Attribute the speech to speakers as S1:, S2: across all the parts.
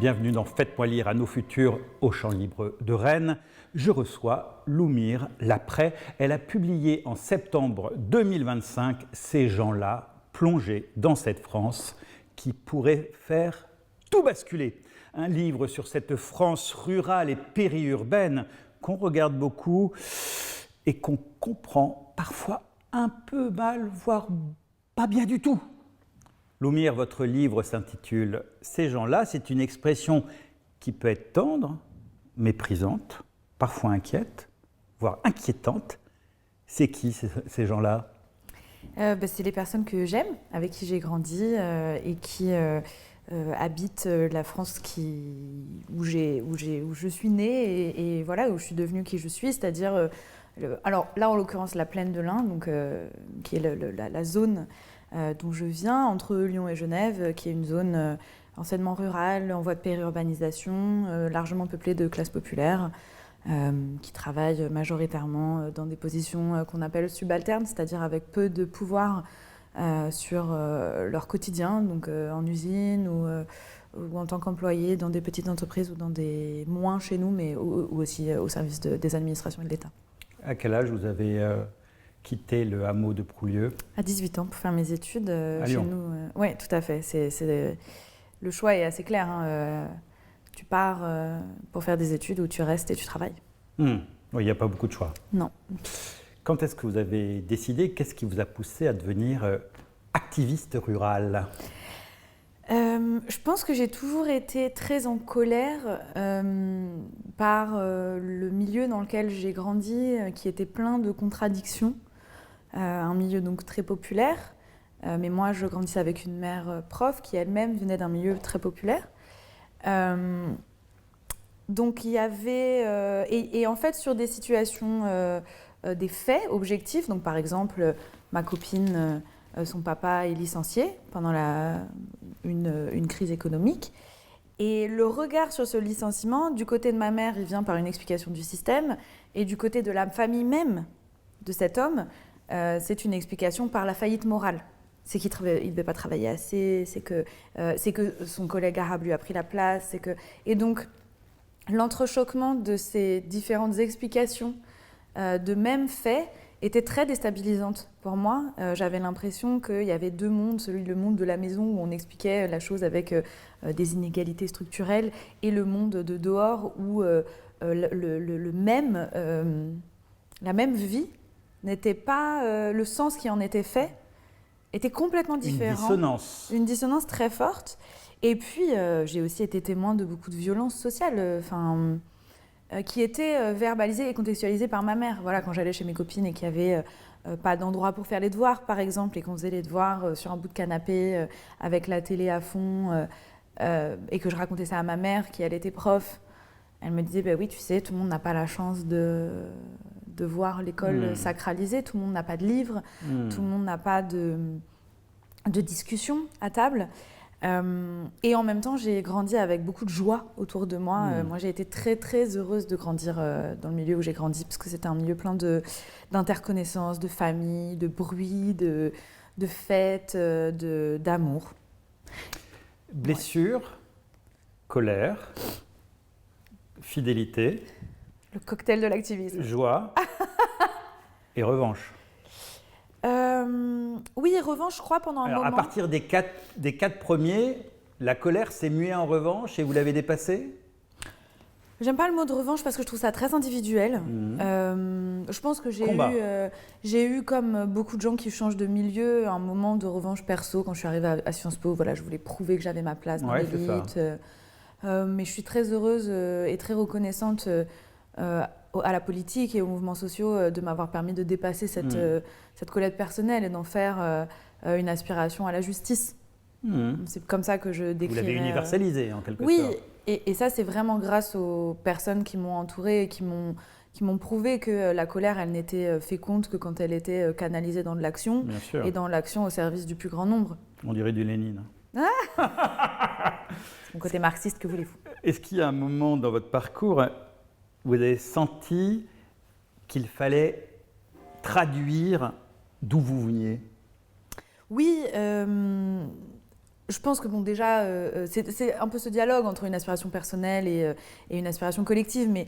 S1: Bienvenue dans Faites-moi lire à nos futurs au Champ Libre de Rennes. Je reçois Loumire Laprès. Elle a publié en septembre 2025 Ces gens-là plongés dans cette France qui pourrait faire tout basculer. Un livre sur cette France rurale et périurbaine qu'on regarde beaucoup et qu'on comprend parfois un peu mal, voire pas bien du tout. Loumire, votre livre s'intitule « Ces gens-là ». C'est une expression qui peut être tendre, méprisante, parfois inquiète, voire inquiétante. C'est qui ces gens-là ?
S2: C'est les personnes que j'aime, avec qui j'ai grandi et qui habitent la France où je suis née et voilà, où je suis devenue qui je suis, c'est-à-dire, alors là en l'occurrence la plaine de l'Ain, donc, qui est la zone dont je viens, entre Lyon et Genève, qui est une zone anciennement rurale, en voie de périurbanisation, largement peuplée de classes populaires, qui travaillent majoritairement dans des positions qu'on appelle subalternes, c'est-à-dire avec peu de pouvoir sur leur quotidien, donc en usine ou en tant qu'employé dans des petites entreprises ou dans des moins chez nous, mais ou aussi au service des administrations et de l'État.
S1: À quel âge vous avez quitté le hameau de Proulieu ?
S2: À 18 ans, pour faire mes études
S1: à
S2: chez
S1: Lyon.
S2: nous. Oui, tout à fait. Le choix est assez clair. Hein. Tu pars pour faire des études ou tu restes et tu travailles.
S1: Oui, il n'y a pas beaucoup de choix.
S2: Non.
S1: Quand est-ce que vous avez décidé ? Qu'est-ce qui vous a poussé à devenir activiste rural ?
S2: Je pense que j'ai toujours été très en colère par le milieu dans lequel j'ai grandi, qui était plein de contradictions. Un milieu donc très populaire, mais moi je grandissais avec une mère prof qui elle-même venait d'un milieu très populaire. Donc il y avait, et en fait sur des situations, des faits objectifs, donc par exemple ma copine, son papa est licencié pendant une crise économique. Et le regard sur ce licenciement, du côté de ma mère, il vient par une explication du système, et du côté de la famille même de cet homme, c'est une explication par la faillite morale. C'est qu'il ne devait pas travailler assez, c'est que son collègue arabe lui a pris la place. Et donc, l'entrechoquement de ces différentes explications de mêmes faits était très déstabilisante pour moi. J'avais l'impression qu'il y avait deux mondes, le monde de la maison où on expliquait la chose avec des inégalités structurelles et le monde de dehors où la même vie n'était pas le sens qui en était fait, était complètement différent. Une dissonance très forte. Et puis, j'ai aussi été témoin de beaucoup de violences sociales, qui étaient verbalisées et contextualisées par ma mère. Voilà, quand j'allais chez mes copines et qu'il n'y avait pas d'endroit pour faire les devoirs, par exemple, et qu'on faisait les devoirs sur un bout de canapé avec la télé à fond, et que je racontais ça à ma mère, qui elle était prof, elle me disait, oui, tu sais, tout le monde n'a pas la chance de voir l'école sacralisée, tout le monde n'a pas de livres, tout le monde n'a pas de discussion à table. Et en même temps, j'ai grandi avec beaucoup de joie autour de moi. Moi, j'ai été très, très heureuse de grandir dans le milieu où j'ai grandi, parce que c'était un milieu plein d'interconnaissances, de famille, de bruit, de fêtes, d'amour.
S1: Blessure, colère, fidélité.
S2: Le cocktail de l'activisme.
S1: Joie et revanche.
S2: Oui, revanche, je crois, pendant un moment.
S1: À partir des quatre premiers, la colère s'est muée en revanche et vous l'avez dépassée ?
S2: J'aime pas le mot de revanche parce que je trouve ça très individuel. Je pense que j'ai eu, comme beaucoup de gens qui changent de milieu, un moment de revanche perso quand je suis arrivée à Sciences Po. Voilà, je voulais prouver que j'avais ma place dans l'élite. Mais je suis très heureuse et très reconnaissante à la politique et aux mouvements sociaux de m'avoir permis de dépasser cette colère personnelle et d'en faire une aspiration à la justice. C'est comme ça que je décrirais.
S1: Vous l'avez universalisé en quelque sorte.
S2: Oui, et ça c'est vraiment grâce aux personnes qui m'ont entourée et qui m'ont prouvé que la colère, elle n'était féconde que quand elle était canalisée dans de l'action et dans l'action au service du plus grand nombre.
S1: On dirait du Lénine.
S2: C'est mon côté marxiste, que voulez-vous ?
S1: Est-ce qu'il y a un moment dans votre parcours où vous avez senti qu'il fallait traduire d'où vous veniez ?
S2: Oui, je pense que déjà, c'est un peu ce dialogue entre une aspiration personnelle et une aspiration collective, mais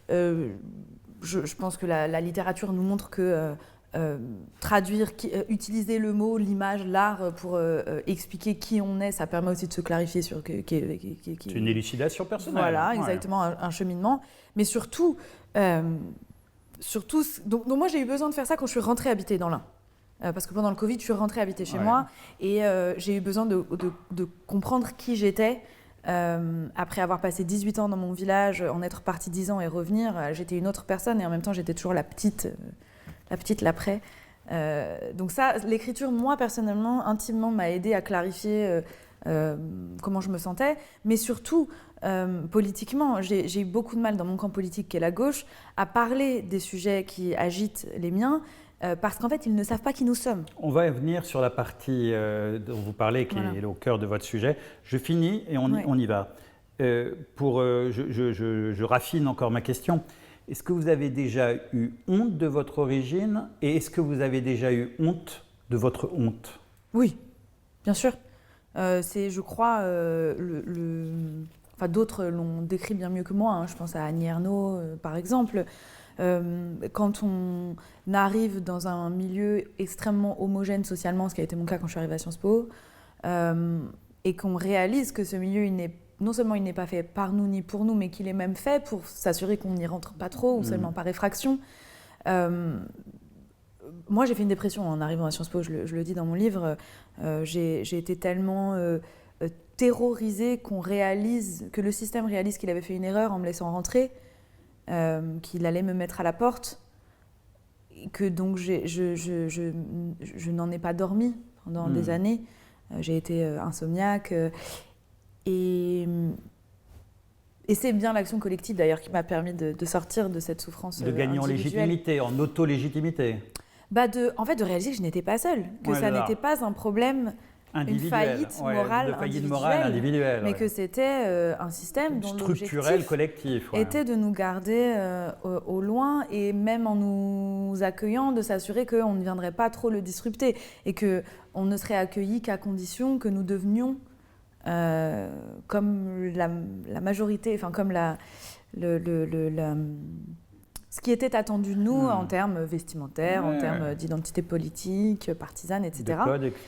S2: je pense que la littérature nous montre que traduire, utiliser le mot, l'image, l'art pour expliquer qui on est, ça permet aussi de se clarifier sur...
S1: C'est une élucidation personnelle.
S2: Voilà, exactement, un cheminement. Mais surtout, donc moi j'ai eu besoin de faire ça quand je suis rentrée habiter dans l'Ain. Parce que pendant le Covid, je suis rentrée habiter chez moi et j'ai eu besoin de comprendre qui j'étais. Après avoir passé 18 ans dans mon village, en être partie 10 ans et revenir, j'étais une autre personne et en même temps j'étais toujours la petite l'après. Donc ça, l'écriture, moi personnellement, intimement, m'a aidée à clarifier comment je me sentais, mais surtout politiquement, j'ai eu beaucoup de mal dans mon camp politique qui est la gauche à parler des sujets qui agitent les miens. Parce qu'en fait, ils ne savent pas qui nous sommes.
S1: On va venir sur la partie dont vous parlez, qui est au cœur de votre sujet. Je finis et on y va. Je raffine encore ma question. Est-ce que vous avez déjà eu honte de votre origine et est-ce que vous avez déjà eu honte de votre honte ?
S2: Oui, bien sûr. C'est, je crois, enfin, d'autres l'ont décrit bien mieux que moi. Hein. Je pense à Annie Ernaux, par exemple. Quand on arrive dans un milieu extrêmement homogène socialement, ce qui a été mon cas quand je suis arrivée à Sciences Po, et qu'on réalise que ce milieu, non seulement il n'est pas fait par nous ni pour nous, mais qu'il est même fait pour s'assurer qu'on n'y rentre pas trop ou seulement par effraction. Moi, j'ai fait une dépression en arrivant à Sciences Po, je le dis dans mon livre. J'ai été tellement terrorisée que le système réalise qu'il avait fait une erreur en me laissant rentrer. Qu'il allait me mettre à la porte, que donc je n'en ai pas dormi pendant des années. J'ai été insomniaque. Et c'est bien l'action collective d'ailleurs qui m'a permis de sortir de cette souffrance
S1: de gagner en légitimité, en auto-légitimité.
S2: En fait, de réaliser que je n'étais pas seule, que ça n'était pas un problème... Une faillite morale individuelle, mais que c'était un système dont
S1: structurel, collectif,
S2: était de nous garder au loin et même en nous accueillant, de s'assurer qu'on ne viendrait pas trop le disrupter et qu'on ne serait accueillis qu'à condition que nous devenions comme la majorité, enfin comme ce qui était attendu de nous en termes vestimentaires, en termes d'identité politique, partisane, etc.
S1: De code, etc.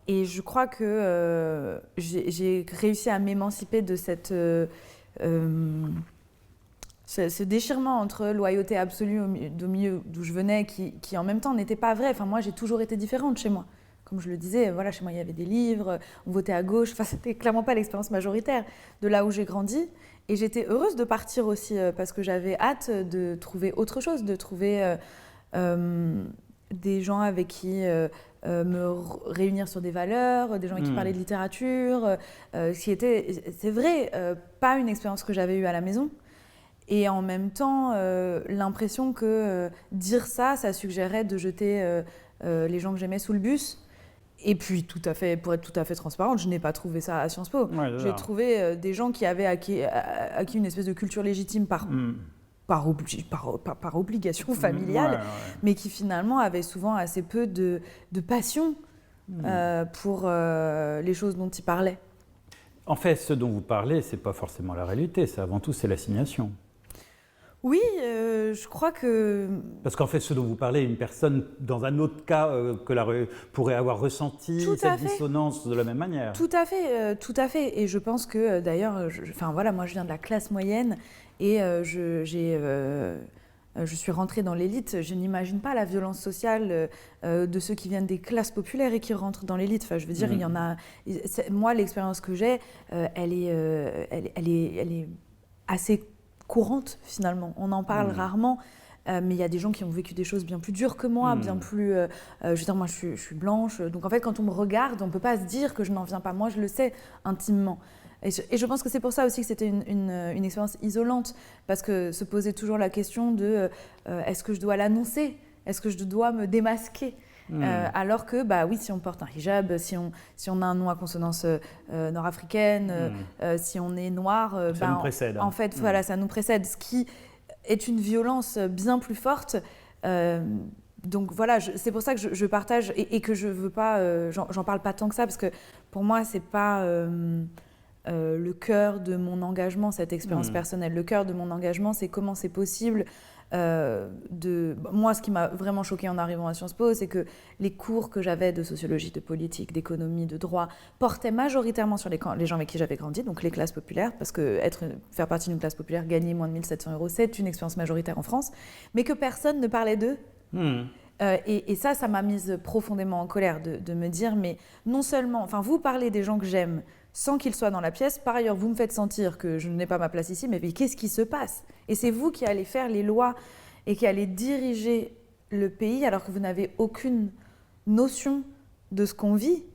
S2: Et je crois que j'ai réussi à m'émanciper de ce déchirement entre loyauté absolue au milieu d'où je venais, qui en même temps n'était pas vrai. Enfin, moi, j'ai toujours été différente chez moi. Comme je le disais, voilà, chez moi, il y avait des livres, on votait à gauche. Enfin, c'était clairement pas l'expérience majoritaire de là où j'ai grandi. Et j'étais heureuse de partir aussi parce que j'avais hâte de trouver autre chose, de trouver des gens avec qui me réunir sur des valeurs, des gens qui parlaient de littérature, qui était, c'est vrai, pas une expérience que j'avais eue à la maison. Et en même temps, l'impression que dire ça suggérait de jeter les gens que j'aimais sous le bus. Et puis, pour être tout à fait transparente, je n'ai pas trouvé ça à Sciences Po. J'ai trouvé des gens qui avaient acquis une espèce de culture légitime par obligation familiale, mais qui finalement avaient souvent assez peu de passion pour les choses dont ils parlaient.
S1: En fait, ce dont vous parlez, ce n'est pas forcément la réalité, avant tout, c'est l'assignation.
S2: Oui, je crois que...
S1: Parce qu'en fait, ce dont vous parlez, une personne, dans un autre cas, pourrait avoir ressenti cette dissonance de la même manière.
S2: Tout à fait. Et je pense que, d'ailleurs, moi, je viens de la classe moyenne et je suis rentrée dans l'élite. Je n'imagine pas la violence sociale de ceux qui viennent des classes populaires et qui rentrent dans l'élite. Enfin, je veux dire, il y en a... Moi, l'expérience que j'ai, elle est assez courante finalement. On en parle rarement, mais il y a des gens qui ont vécu des choses bien plus dures que moi, bien plus... je veux dire, moi je suis blanche, donc en fait quand on me regarde, on ne peut pas se dire que je n'en viens pas. Moi je le sais intimement. Et je pense que c'est pour ça aussi que c'était une expérience isolante, parce que se posait toujours la question de est-ce que je dois l'annoncer ? Est-ce que je dois me démasquer ? Alors que, oui, si on porte un hijab, si on a un nom à consonance nord-africaine, si on est noir,
S1: ça nous précède.
S2: En fait, voilà, ça nous précède. Ce qui est une violence bien plus forte Donc voilà, c'est pour ça que je partage et que je veux pas, j'en parle pas tant que ça, parce que pour moi, c'est pas le cœur de mon engagement, cette expérience personnelle. Le cœur de mon engagement, c'est comment c'est possible Moi, ce qui m'a vraiment choquée en arrivant à Sciences Po, c'est que les cours que j'avais de sociologie, de politique, d'économie, de droit, portaient majoritairement sur les gens avec qui j'avais grandi, donc les classes populaires, parce que faire partie d'une classe populaire, gagner moins de 1 700 €, c'est une expérience majoritaire en France, mais que personne ne parlait d'eux. Et ça m'a mise profondément en colère de me dire, mais non seulement, enfin, vous parlez des gens que j'aime sans qu'ils soient dans la pièce, par ailleurs, vous me faites sentir que je n'ai pas ma place ici, mais qu'est-ce qui se passe? Et c'est vous qui allez faire les lois et qui allez diriger le pays alors que vous n'avez aucune notion de ce qu'on vit.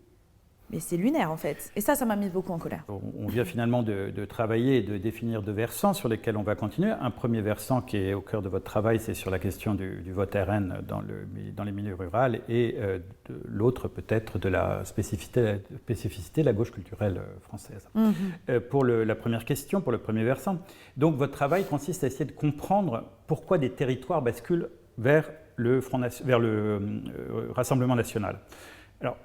S2: Mais c'est lunaire en fait. Et ça m'a mis beaucoup en colère.
S1: On vient finalement de travailler et de définir 2 versants sur lesquels on va continuer. Un premier versant qui est au cœur de votre travail, c'est sur la question du vote RN dans les milieux ruraux, et l'autre peut-être de la spécificité de la gauche culturelle française. Pour la première question, pour le premier versant, donc votre travail consiste à essayer de comprendre pourquoi des territoires basculent vers le Rassemblement national. Alors,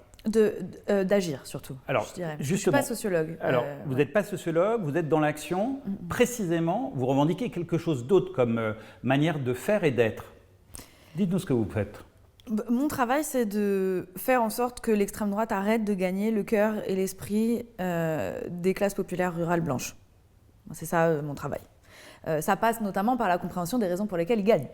S2: d'agir surtout,
S1: alors,
S2: je dirais. Je ne suis pas sociologue.
S1: Alors, vous n'êtes pas sociologue, vous êtes dans l'action. Précisément, vous revendiquez quelque chose d'autre comme manière de faire et d'être. Dites-nous ce que vous faites.
S2: Mon travail, c'est de faire en sorte que l'extrême droite arrête de gagner le cœur et l'esprit des classes populaires rurales blanches. C'est ça mon travail. Ça passe notamment par la compréhension des raisons pour lesquelles ils gagnent.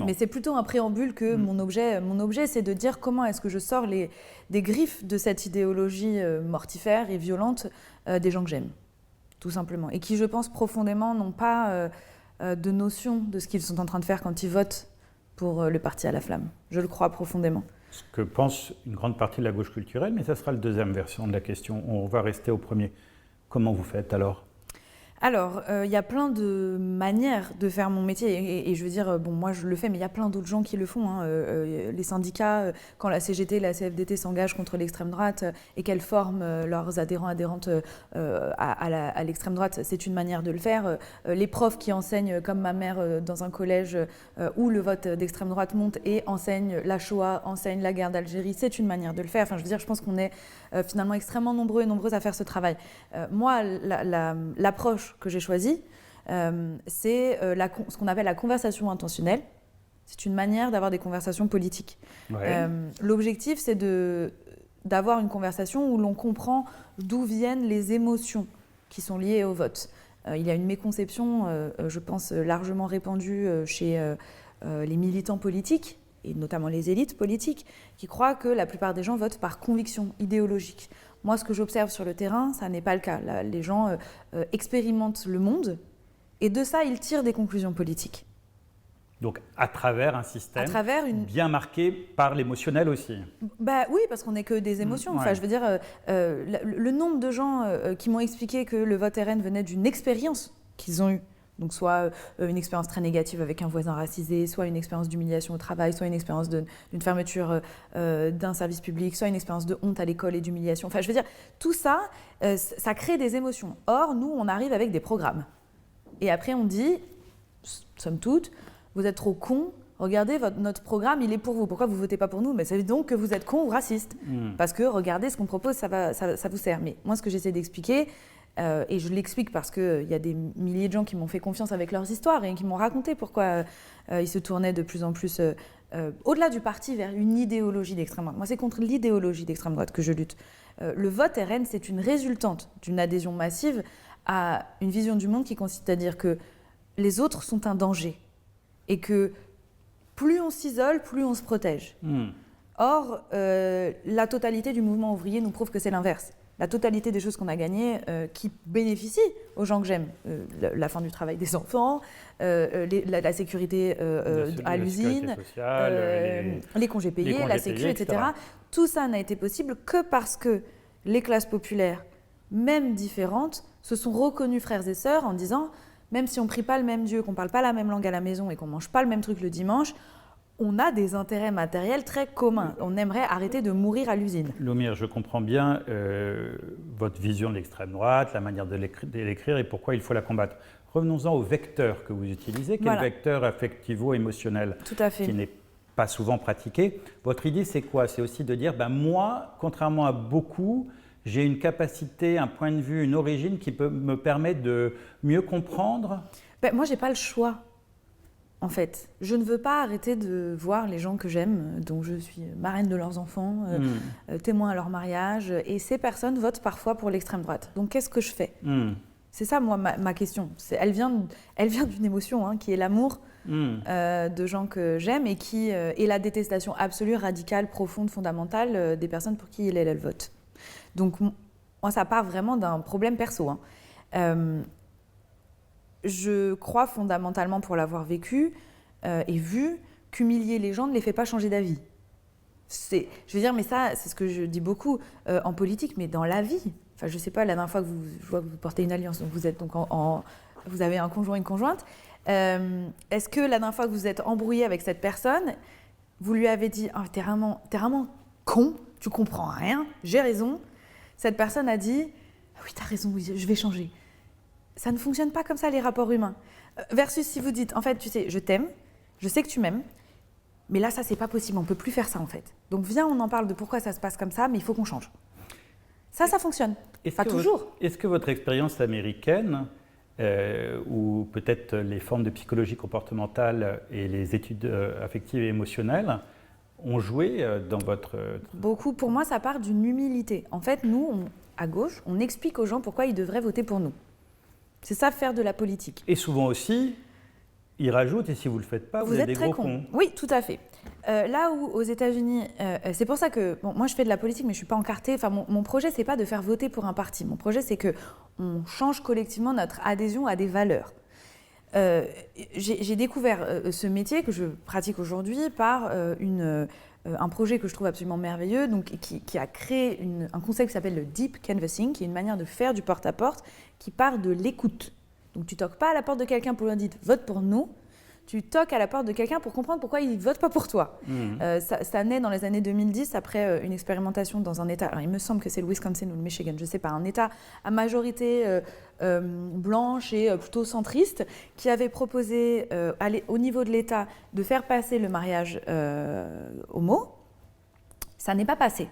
S2: Mais c'est plutôt un préambule que mon objet. Mon objet, c'est de dire comment est-ce que je sors des griffes de cette idéologie mortifère et violente des gens que j'aime, tout simplement. Et qui, je pense, profondément n'ont pas de notion de ce qu'ils sont en train de faire quand ils votent pour le parti à la flamme. Je le crois profondément.
S1: Ce que pense une grande partie de la gauche culturelle, mais ça sera la deuxième version de la question. On va rester au premier. Comment vous faites alors ?
S2: Alors, il y a plein de manières de faire mon métier et je veux dire, bon, moi je le fais, mais il y a plein d'autres gens qui le font. Les syndicats, quand la CGT, la CFDT s'engagent contre l'extrême droite et qu'elles forment leurs adhérentes à l'extrême droite, c'est une manière de le faire. Les profs qui enseignent, comme ma mère, dans un collège où le vote d'extrême droite monte et enseignent la Shoah, enseignent la guerre d'Algérie, c'est une manière de le faire. Enfin, je veux dire, je pense qu'on est finalement extrêmement nombreux et nombreuses à faire ce travail. Moi, l'approche que j'ai choisi, c'est ce qu'on appelle la conversation intentionnelle. C'est une manière d'avoir des conversations politiques. Ouais. L'objectif, c'est d'avoir une conversation où l'on comprend d'où viennent les émotions qui sont liées au vote. Il y a une méconception, je pense, largement répandue chez les militants politiques, et notamment les élites politiques, qui croient que la plupart des gens votent par conviction idéologique. Moi, ce que j'observe sur le terrain, ça n'est pas le cas. Là, les gens expérimentent le monde et de ça, ils tirent des conclusions politiques.
S1: Donc, à travers un système bien marqué par l'émotionnel aussi.
S2: Bah oui, parce qu'on n'est que des émotions. Enfin, je veux dire, le nombre de gens qui m'ont expliqué que le vote RN venait d'une expérience qu'ils ont eue. Donc soit une expérience très négative avec un voisin racisé, soit une expérience d'humiliation au travail, soit une expérience d'une fermeture d'un service public, soit une expérience de honte à l'école et d'humiliation. Enfin, je veux dire, tout ça, ça crée des émotions. Or, nous, on arrive avec des programmes. Et après, on dit, somme toute, vous êtes trop cons, regardez, notre programme, il est pour vous. Pourquoi vous ne votez pas pour nous? Mais ça veut dire donc que vous êtes cons ou racistes. Parce que regardez, ce qu'on propose, ça vous sert. Mais moi, ce que j'essaie d'expliquer, et je l'explique parce qu'il y a des milliers de gens qui m'ont fait confiance avec leurs histoires et qui m'ont raconté pourquoi ils se tournaient de plus en plus au-delà du parti vers une idéologie d'extrême droite. Moi, c'est contre l'idéologie d'extrême droite que je lutte. Le vote RN, c'est une résultante d'une adhésion massive à une vision du monde qui consiste à dire que les autres sont un danger et que plus on s'isole, plus on se protège. Or, la totalité du mouvement ouvrier nous prouve que c'est l'inverse. La totalité des choses qu'on a gagnées qui bénéficient aux gens que j'aime. La fin du travail des enfants, la sécurité à l'usine, les congés payés, la sécu, etc. Tout ça n'a été possible que parce que les classes populaires, même différentes, se sont reconnues frères et sœurs en disant, même si on ne prie pas le même Dieu, qu'on ne parle pas la même langue à la maison et qu'on ne mange pas le même truc le dimanche, on a des intérêts matériels très communs. On aimerait arrêter de mourir à l'usine.
S1: Lumir, je comprends bien votre vision de l'extrême droite, la manière de l'écrire et pourquoi il faut la combattre. Revenons-en au vecteur que vous utilisez, qui est le vecteur affectivo-émotionnel.
S2: Tout à fait.
S1: Qui n'est pas souvent pratiqué. Votre idée, c'est quoi? C'est aussi de dire, moi, contrairement à beaucoup, j'ai une capacité, un point de vue, une origine qui peut me permettre de mieux comprendre.
S2: Moi, j'ai pas le choix. En fait, je ne veux pas arrêter de voir les gens que j'aime, dont je suis marraine de leurs enfants, témoin à leur mariage, et ces personnes votent parfois pour l'extrême droite. Donc, qu'est-ce que je fais? C'est ça, moi, ma question. Elle vient d'une émotion, qui est l'amour de gens que j'aime et la détestation absolue, radicale, profonde, fondamentale des personnes pour qui elles votent. Donc, moi, ça part vraiment d'un problème perso. Je crois fondamentalement, pour l'avoir vécu et vu, qu'humilier les gens ne les fait pas changer d'avis. Je veux dire, mais ça, c'est ce que je dis beaucoup en politique, mais dans la vie. Enfin, je ne sais pas, la dernière fois que je vois que vous portez une alliance, donc vous êtes donc vous avez un conjoint, une conjointe. Est-ce que la dernière fois que vous êtes embrouillé avec cette personne, vous lui avez dit « t'es vraiment con, tu comprends rien, j'ai raison ». Cette personne a dit « oui, t'as raison, oui, je vais changer ». Ça ne fonctionne pas comme ça, les rapports humains. Versus si vous dites, en fait, tu sais, je t'aime, je sais que tu m'aimes, mais là, ça, c'est pas possible, on peut plus faire ça, en fait. Donc, viens, on en parle de pourquoi ça se passe comme ça, mais il faut qu'on change. Ça fonctionne. Pas toujours.
S1: Est-ce que votre expérience américaine, ou peut-être les formes de psychologie comportementale et les études affectives et émotionnelles, ont joué dans votre...
S2: Beaucoup. Pour moi, ça part d'une humilité. En fait, nous, à gauche, on explique aux gens pourquoi ils devraient voter pour nous. C'est ça, faire de la politique.
S1: Et souvent aussi, ils rajoutent, et si vous ne le faites pas, vous êtes des gros cons.
S2: Oui, tout à fait. Là où, aux États-Unis, c'est pour ça que, moi je fais de la politique, mais je ne suis pas encartée. Enfin, mon projet, ce n'est pas de faire voter pour un parti. Mon projet, c'est qu'on change collectivement notre adhésion à des valeurs. J'ai découvert ce métier que je pratique aujourd'hui par un projet que je trouve absolument merveilleux, donc, qui a créé un concept qui s'appelle le deep canvassing, qui est une manière de faire du porte-à-porte qui part de l'écoute. Donc tu ne toques pas à la porte de quelqu'un pour lui dire « vote pour nous », tu toques à la porte de quelqu'un pour comprendre pourquoi il ne vote pas pour toi. Ça naît dans les années 2010 après une expérimentation dans un État, alors il me semble que c'est le Wisconsin ou le Michigan, je ne sais pas, un État à majorité blanche et plutôt centriste qui avait proposé au niveau de l'État de faire passer le mariage homo. Ça n'est pas passé.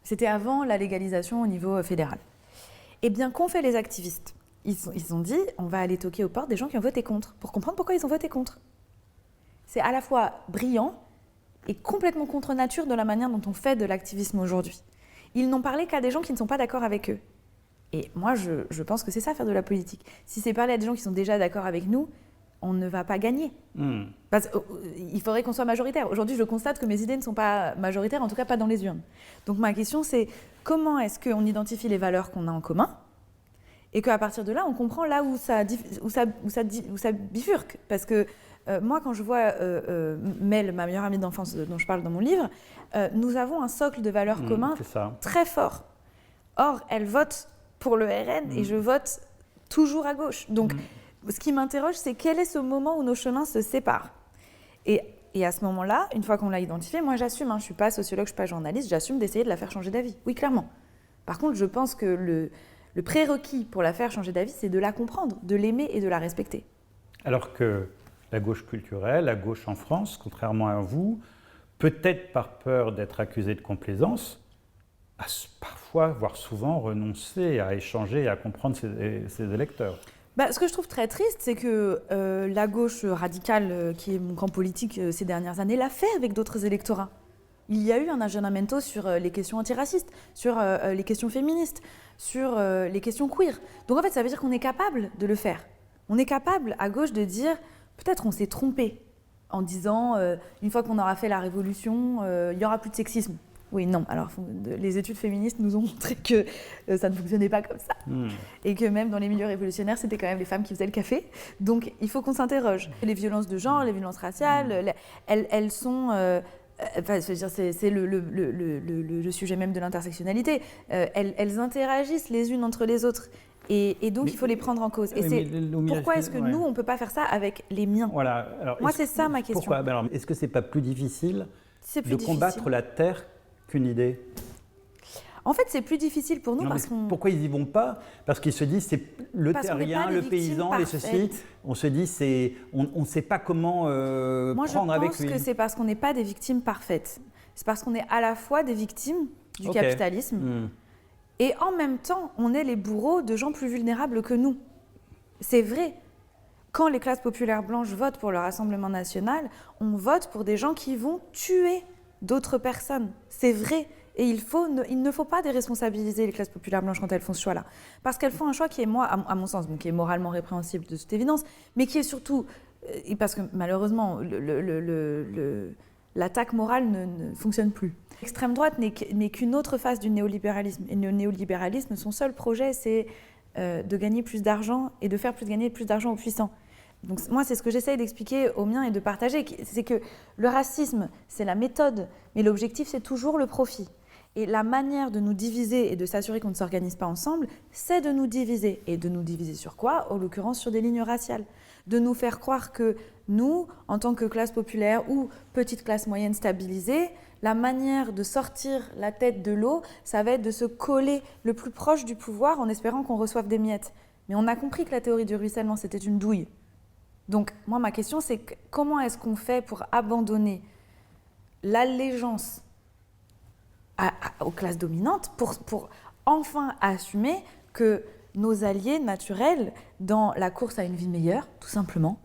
S2: C'était avant la légalisation au niveau fédéral. Eh bien, qu'ont fait les activistes ? Ils ont dit, on va aller toquer aux portes des gens qui ont voté contre, pour comprendre pourquoi ils ont voté contre. C'est à la fois brillant et complètement contre nature de la manière dont on fait de l'activisme aujourd'hui. Ils n'ont parlé qu'à des gens qui ne sont pas d'accord avec eux. Et moi, je pense que c'est ça, faire de la politique. Si c'est parler à des gens qui sont déjà d'accord avec nous, on ne va pas gagner. Parce qu'il faudrait qu'on soit majoritaire. Aujourd'hui, je constate que mes idées ne sont pas majoritaires, en tout cas pas dans les urnes. Donc ma question, c'est comment est-ce qu'on identifie les valeurs qu'on a en commun et qu'à partir de là, on comprend là où ça bifurque. Parce que moi, quand je vois Mel, ma meilleure amie d'enfance dont je parle dans mon livre, nous avons un socle de valeurs communs très fort. Or, elle vote pour le RN et je vote toujours à gauche. Donc, ce qui m'interroge, c'est quel est ce moment où nos chemins se séparent. Et à ce moment-là, une fois qu'on l'a identifié, moi j'assume, je ne suis pas sociologue, je ne suis pas journaliste, j'assume d'essayer de la faire changer d'avis. Oui, clairement. Par contre, je pense que le prérequis pour la faire changer d'avis, c'est de la comprendre, de l'aimer et de la respecter.
S1: Alors que la gauche culturelle, la gauche en France, contrairement à vous, peut-être par peur d'être accusée de complaisance, a parfois, voire souvent, renoncé à échanger et à comprendre ses électeurs.
S2: Ce que je trouve très triste, c'est que la gauche radicale, qui est mon camp politique ces dernières années, l'a fait avec d'autres électorats. Il y a eu un aggiornamento sur les questions antiracistes, sur les questions féministes, sur les questions queer. Donc en fait, ça veut dire qu'on est capable de le faire. On est capable, à gauche, de dire peut-être on s'est trompé en disant une fois qu'on aura fait la révolution, il n'y aura plus de sexisme. Oui, non. Alors, les études féministes nous ont montré que ça ne fonctionnait pas comme ça. Et que même dans les milieux révolutionnaires, c'était quand même les femmes qui faisaient le café. Donc, il faut qu'on s'interroge. Les violences de genre, les violences raciales, elles sont... c'est le sujet même de l'intersectionnalité. Elles interagissent les unes entre les autres. Et donc, il faut les prendre en cause. Et pourquoi est-ce que nous, on ne peut pas faire ça avec les miens ?
S1: Voilà. Alors,
S2: moi, c'est ça ma question.
S1: Pourquoi ? Alors, est-ce que ce n'est pas plus difficile de combattre la terre qu'une idée ?
S2: En fait, c'est plus difficile pour nous
S1: Pourquoi ils n'y vont pas? Parce qu'ils se disent c'est le terrien, le paysan, les ceci. On se dit on ne sait pas comment prendre avec lui.
S2: Moi, je pense que c'est parce qu'on n'est pas des victimes parfaites. C'est parce qu'on est à la fois des victimes du capitalisme et en même temps, on est les bourreaux de gens plus vulnérables que nous. C'est vrai. Quand les classes populaires blanches votent pour le Rassemblement national, on vote pour des gens qui vont tuer d'autres personnes. C'est vrai. Et il ne faut pas déresponsabiliser les classes populaires blanches quand elles font ce choix-là. Parce qu'elles font un choix qui est, à mon sens, qui est moralement répréhensible de toute évidence, mais qui est surtout... Parce que malheureusement, l'attaque morale ne fonctionne plus. L'extrême droite n'est qu'une autre face du néolibéralisme. Et le néolibéralisme, son seul projet, c'est de gagner plus d'argent et de faire gagner plus d'argent aux puissants. Donc moi, c'est ce que j'essaye d'expliquer aux miens et de partager. C'est que le racisme, c'est la méthode, mais l'objectif, c'est toujours le profit. Et la manière de nous diviser et de s'assurer qu'on ne s'organise pas ensemble, c'est de nous diviser. Et de nous diviser sur quoi? En l'occurrence, sur des lignes raciales. De nous faire croire que nous, en tant que classe populaire ou petite classe moyenne stabilisée, la manière de sortir la tête de l'eau, ça va être de se coller le plus proche du pouvoir en espérant qu'on reçoive des miettes. Mais on a compris que la théorie du ruissellement, c'était une douille. Donc, moi, ma question, c'est comment est-ce qu'on fait pour abandonner l'allégeance aux classes dominantes pour enfin assumer que nos alliés naturels dans la course à une vie meilleure, tout simplement,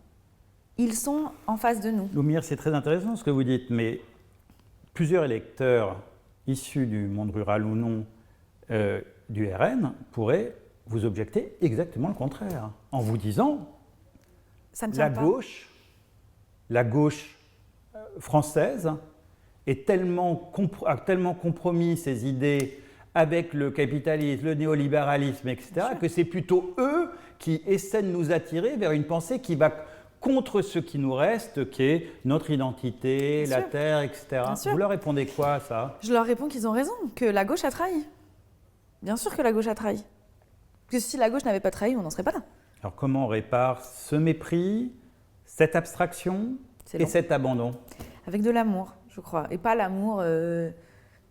S2: ils sont en face de nous.
S1: Loumire, c'est très intéressant ce que vous dites, mais plusieurs électeurs issus du monde rural ou non du RN pourraient vous objecter exactement le contraire, en vous disant
S2: ça ne tient pas.
S1: La gauche française a tellement compromis ses idées avec le capitalisme, le néolibéralisme, etc., que c'est plutôt eux qui essaient de nous attirer vers une pensée qui va contre ce qui nous reste, qui est notre identité, la terre, etc. Vous leur répondez quoi à ça?
S2: Je leur réponds qu'ils ont raison, que la gauche a trahi. Bien sûr que la gauche a trahi. Parce que si la gauche n'avait pas trahi, on n'en serait pas là.
S1: Alors comment on répare ce mépris, cette abstraction et cet abandon?
S2: Avec de l'amour, je crois. Et pas l'amour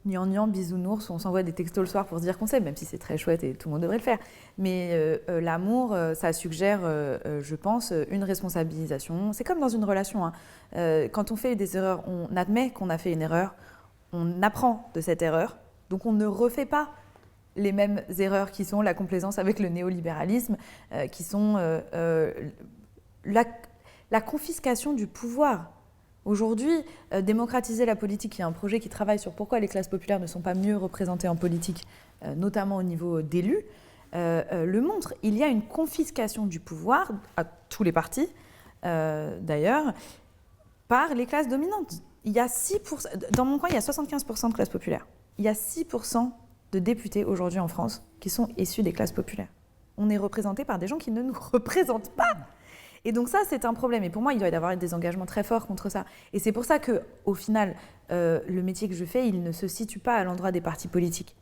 S2: gnangnan, bisounours, où on s'envoie des textos le soir pour se dire qu'on s'aime, même si c'est très chouette et tout le monde devrait le faire. Mais l'amour, ça suggère, je pense, une responsabilisation. C'est comme dans une relation. Hein. Quand on fait des erreurs, on admet qu'on a fait une erreur, on apprend de cette erreur, donc on ne refait pas les mêmes erreurs qui sont la complaisance avec le néolibéralisme, qui sont la confiscation du pouvoir. Aujourd'hui, démocratiser la politique, il y a un projet qui travaille sur pourquoi les classes populaires ne sont pas mieux représentées en politique, notamment au niveau d'élus, le montre. Il y a une confiscation du pouvoir, à tous les partis d'ailleurs, par les classes dominantes. Il y a 6%, dans mon coin, il y a 75% de classes populaires. Il y a 6% de députés aujourd'hui en France qui sont issus des classes populaires. On est représentés par des gens qui ne nous représentent pas. Et donc ça, c'est un problème. Et pour moi, il doit y avoir des engagements très forts contre ça. Et c'est pour ça qu'au final, le métier que je fais, il ne se situe pas à l'endroit des partis politiques.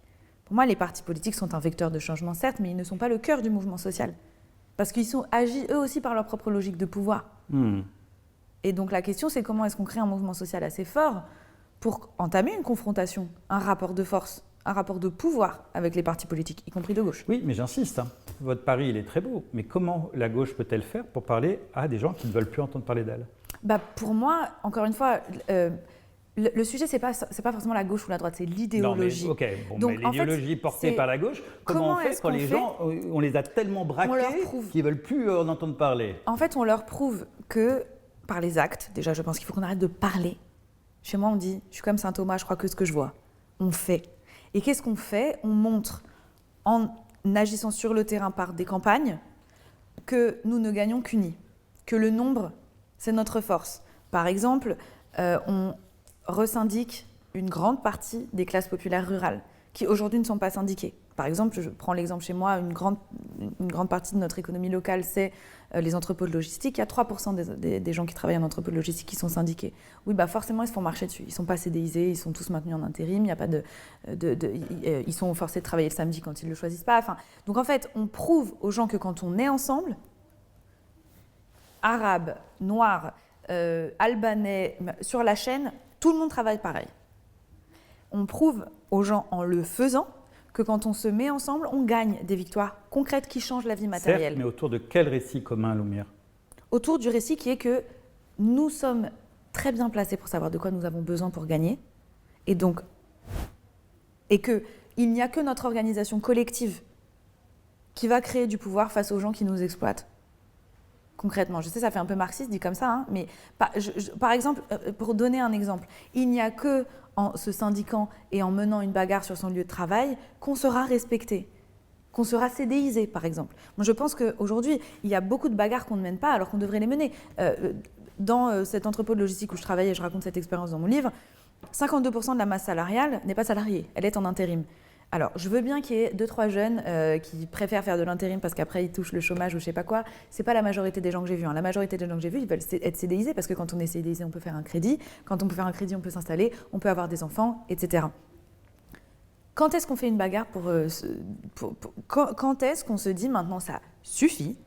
S2: Pour moi, les partis politiques sont un vecteur de changement, certes, mais ils ne sont pas le cœur du mouvement social. Parce qu'ils sont agis eux aussi par leur propre logique de pouvoir. Et donc la question, c'est comment est-ce qu'on crée un mouvement social assez fort pour entamer une confrontation, un rapport de force, un rapport de pouvoir avec les partis politiques, y compris de gauche.
S1: Oui, mais j'insiste, votre pari, il est très beau. Mais comment la gauche peut-elle faire pour parler à des gens qui ne veulent plus entendre parler d'elle?
S2: Pour moi, encore une fois, le sujet, c'est pas forcément la gauche ou la droite, c'est l'idéologie.
S1: Non, mais, donc, mais l'idéologie portée par la gauche, comment on fait quand les gens, on les a tellement braqués qu'ils ne veulent plus en entendre parler?
S2: En fait, on leur prouve que, par les actes, déjà, je pense qu'il faut qu'on arrête de parler. Chez moi, on dit, je suis comme saint Thomas, je crois que ce que je vois. On fait. Et qu'est-ce qu'on fait? On montre, en agissant sur le terrain par des campagnes, que nous ne gagnons qu'unis, que le nombre, c'est notre force. Par exemple, on resyndique une grande partie des classes populaires rurales, qui aujourd'hui ne sont pas syndiquées. Par exemple, je prends l'exemple chez moi, une grande partie de notre économie locale, c'est les entrepôts de logistique. Il y a 3% des gens qui travaillent en entrepôt de logistique qui sont syndiqués. Oui, forcément, ils se font marcher dessus. Ils ne sont pas CDIsés, ils sont tous maintenus en intérim. Il y a pas ils sont forcés de travailler le samedi quand ils ne le choisissent pas. Donc en fait, on prouve aux gens que quand on est ensemble, arabes, noirs, albanais, sur la chaîne, tout le monde travaille pareil. On prouve aux gens en le faisant que quand on se met ensemble, on gagne des victoires concrètes qui changent la vie matérielle.
S1: Certes, mais autour de quel récit commun, Loumire ?
S2: Autour du récit qui est que nous sommes très bien placés pour savoir de quoi nous avons besoin pour gagner, et qu'il n'y a que notre organisation collective qui va créer du pouvoir face aux gens qui nous exploitent. Concrètement, je sais, ça fait un peu marxiste dit comme ça, hein, mais par exemple, pour donner un exemple, il n'y a que en se syndiquant et en menant une bagarre sur son lieu de travail qu'on sera respecté, qu'on sera CDIsé, par exemple. Moi, je pense qu'aujourd'hui, il y a beaucoup de bagarres qu'on ne mène pas alors qu'on devrait les mener. Dans cet entrepôt de logistique où je travaillais, je raconte cette expérience dans mon livre, 52% de la masse salariale n'est pas salariée, elle est en intérim. Alors, je veux bien qu'il y ait 2-3 jeunes qui préfèrent faire de l'intérim parce qu'après ils touchent le chômage ou je sais pas quoi. C'est pas la majorité des gens que j'ai vus. Hein. La majorité des gens que j'ai vus, ils veulent être CDIsés parce que quand on est CDIsé, on peut faire un crédit. Quand on peut faire un crédit, on peut s'installer, on peut avoir des enfants, etc. Quand est-ce qu'on fait une bagarre quand est-ce qu'on se dit maintenant ça suffit,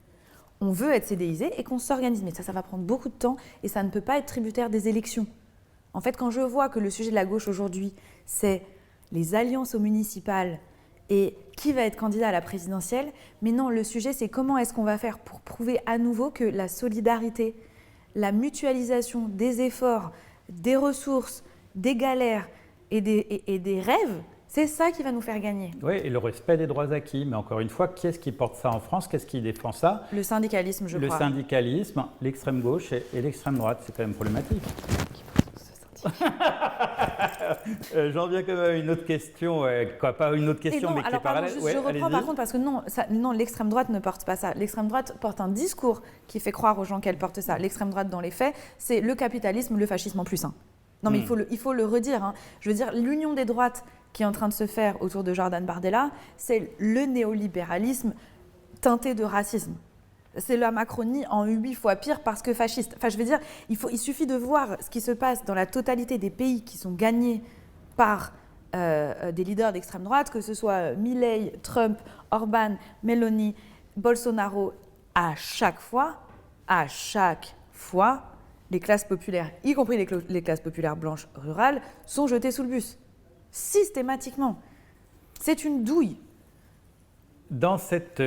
S2: on veut être CDIsé et qu'on s'organise. Mais ça va prendre beaucoup de temps et ça ne peut pas être tributaire des élections. En fait, quand je vois que le sujet de la gauche aujourd'hui, c'est les alliances aux municipales et qui va être candidat à la présidentielle. Mais non, le sujet, c'est comment est-ce qu'on va faire pour prouver à nouveau que la solidarité, la mutualisation des efforts, des ressources, des galères et des rêves, c'est ça qui va nous faire gagner.
S1: Oui, et le respect des droits acquis. Mais encore une fois, qui est-ce qui porte ça en France ? Qu'est-ce qui défend ça ?
S2: Le syndicalisme, je crois.
S1: Le syndicalisme, l'extrême gauche et l'extrême droite, c'est quand même problématique. J'en viens quand même à une autre question, pas une autre question,
S2: non,
S1: mais qui est parallèle.
S2: Je reprends par contre parce que non, l'extrême droite ne porte pas ça. L'extrême droite porte un discours qui fait croire aux gens qu'elle porte ça. L'extrême droite, dans les faits, c'est le capitalisme, le fascisme en plus. Hein. Non, mais il faut le redire. Hein. Je veux dire, l'union des droites qui est en train de se faire autour de Jordan Bardella, c'est le néolibéralisme teinté de racisme. C'est la Macronie en 8 fois pire parce que fasciste. Enfin, je veux dire, il suffit de voir ce qui se passe dans la totalité des pays qui sont gagnés par des leaders d'extrême droite, que ce soit Milei, Trump, Orban, Meloni, Bolsonaro. À chaque fois, les classes populaires, y compris les classes populaires blanches rurales, sont jetées sous le bus. Systématiquement. C'est une douille.
S1: Dans cette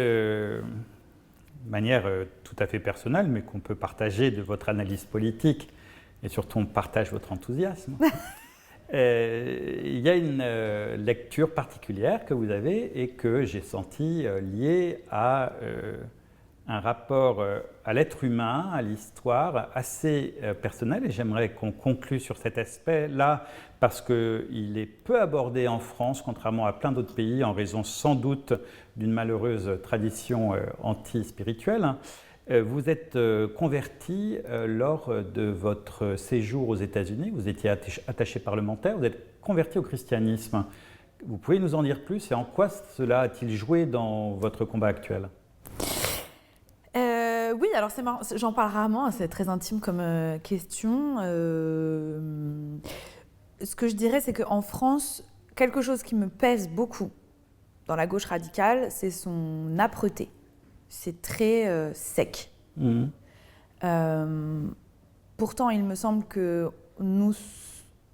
S1: manière tout à fait personnelle, mais qu'on peut partager de votre analyse politique, et surtout on partage votre enthousiasme, il y a une lecture particulière que vous avez et que j'ai sentie liée à un rapport à l'être humain, à l'histoire, assez personnel, et j'aimerais qu'on conclue sur cet aspect-là, parce qu'il est peu abordé en France, contrairement à plein d'autres pays, en raison sans doute d'une malheureuse tradition anti-spirituelle. Vous êtes converti lors de votre séjour aux États-Unis, vous étiez attaché parlementaire, vous êtes converti au christianisme. Vous pouvez nous en dire plus et en quoi cela a-t-il joué dans votre combat actuel ?
S2: Oui, alors c'est marrant, j'en parle rarement, c'est très intime comme question. Ce que je dirais, c'est qu'en France, quelque chose qui me pèse beaucoup dans la gauche radicale, c'est son âpreté. C'est très sec. Pourtant, il me semble que nous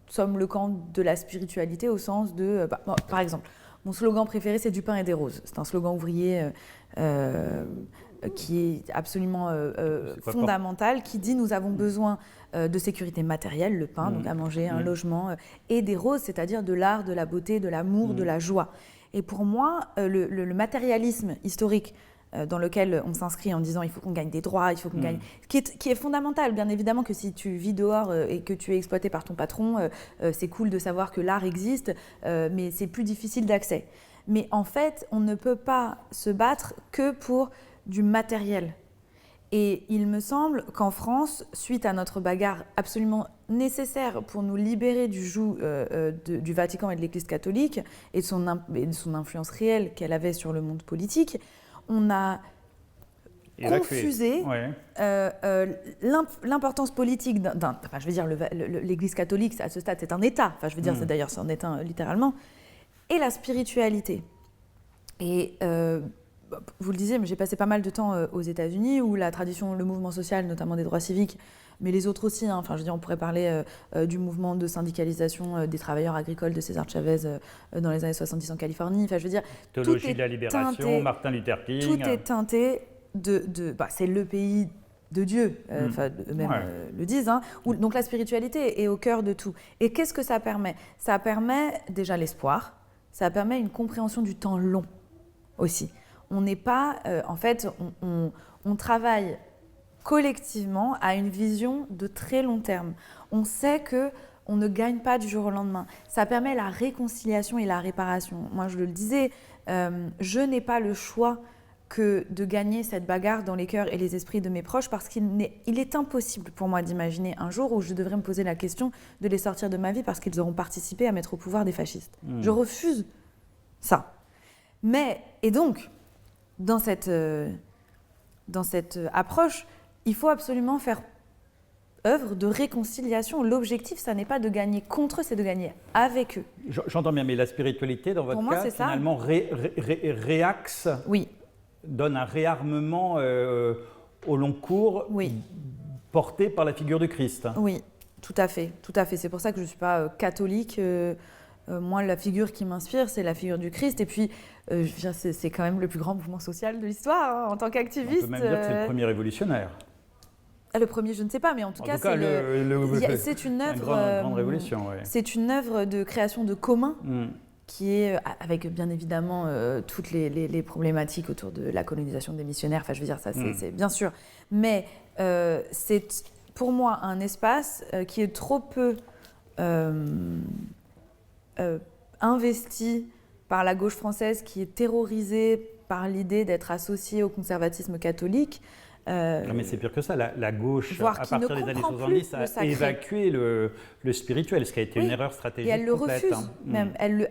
S2: sommes le camp de la spiritualité au sens de... par exemple, mon slogan préféré, c'est « Du pain et des roses ». C'est un slogan ouvrier qui est absolument fondamental, qui dit « Nous avons besoin de sécurité matérielle, le pain, donc à manger, un logement, et des roses, c'est-à-dire de l'art, de la beauté, de l'amour, de la joie ». Et pour moi, le matérialisme historique dans lequel on s'inscrit en disant il faut qu'on gagne des droits, il faut qu'on gagne... qui est fondamental, bien évidemment que si tu vis dehors et que tu es exploité par ton patron, c'est cool de savoir que l'art existe, mais c'est plus difficile d'accès. Mais en fait, on ne peut pas se battre que pour du matériel. Et il me semble qu'en France, suite à notre bagarre absolument nécessaire pour nous libérer du joug du Vatican et de l'Église catholique et de son influence réelle qu'elle avait sur le monde politique, on a confusé l'importance politique enfin, je veux dire, l'Église catholique, à ce stade, c'est un État. Enfin, je veux dire, c'est d'ailleurs, c'en est un littéralement. Et la spiritualité. Et vous le disiez, mais j'ai passé pas mal de temps aux États-Unis, où la tradition, le mouvement social, notamment des droits civiques, mais les autres aussi. Hein. Enfin, je veux dire, on pourrait parler du mouvement de syndicalisation des travailleurs agricoles de César Chavez dans les années 70 en Californie. Enfin, je veux dire,
S1: Théologie de la libération, Martin Luther King.
S2: Tout est teinté c'est le pays de Dieu, eux-mêmes le disent. Hein, donc la spiritualité est au cœur de tout. Et qu'est-ce que ça permet? Ça permet déjà l'espoir, ça permet une compréhension du temps long aussi. On n'est pas, en fait, on travaille collectivement à une vision de très long terme. On sait qu'on ne gagne pas du jour au lendemain. Ça permet la réconciliation et la réparation. Moi, je le disais, je n'ai pas le choix que de gagner cette bagarre dans les cœurs et les esprits de mes proches, parce qu'il est impossible pour moi d'imaginer un jour où je devrais me poser la question de les sortir de ma vie parce qu'ils auront participé à mettre au pouvoir des fascistes. Je refuse ça. Et donc, dans cette approche, il faut absolument faire œuvre de réconciliation. L'objectif, ça n'est pas de gagner contre eux, c'est de gagner avec eux.
S1: J'entends bien, mais la spiritualité, dans votre cas, finalement, réaxe, donne un réarmement au long cours, porté par la figure du Christ.
S2: Oui, tout à fait, tout à fait. C'est pour ça que je ne suis pas catholique. Moi, la figure qui m'inspire, c'est la figure du Christ. Et puis, c'est quand même le plus grand mouvement social de l'histoire, hein, en tant qu'activiste.
S1: On peut même dire que c'est le premier révolutionnaire.
S2: Le premier, je ne sais pas, mais en tout cas, c'est une œuvre.
S1: Une grande révolution, oui.
S2: C'est une œuvre de création de commun. Qui est, avec bien évidemment toutes les problématiques autour de la colonisation des missionnaires, enfin je veux dire ça c'est bien sûr, mais c'est pour moi un espace qui est trop peu investi par la gauche française, qui est terrorisée par l'idée d'être associée au conservatisme catholique.
S1: Non, mais c'est pire que ça, la gauche, à partir des années 70, a évacué le spirituel, ce qui a été une erreur stratégique.
S2: Et elle le
S1: complète,
S2: refuse, même. Elle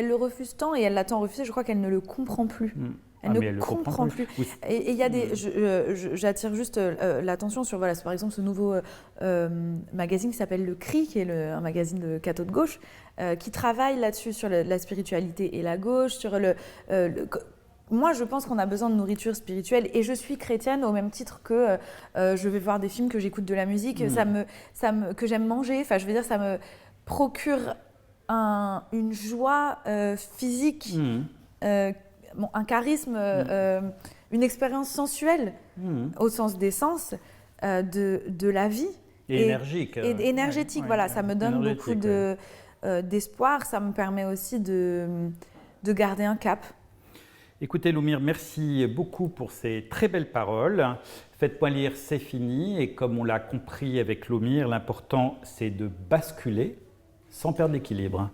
S2: le refuse tant, et elle l'a tant refusé, je crois qu'elle ne le comprend plus. Elle ne comprend plus. Oui. Et il y a j'attire juste l'attention sur, par exemple, ce nouveau magazine qui s'appelle Le Cri, qui est un magazine de catho de gauche, qui travaille là-dessus, sur la spiritualité et la gauche, sur moi, je pense qu'on a besoin de nourriture spirituelle, et je suis chrétienne au même titre que je vais voir des films, que j'écoute de la musique, que j'aime manger. Enfin, je veux dire, ça me procure une joie physique, un charisme, une expérience sensuelle au sens des sens de la vie.
S1: Et énergique.
S2: Et énergétique, voilà. Ça me donne beaucoup d'espoir. Ça me permet aussi de garder un cap.
S1: Écoutez Loumire, merci beaucoup pour ces très belles paroles. Faites-moi lire, c'est fini. Et comme on l'a compris avec Loumire, l'important c'est de basculer sans perdre l'équilibre.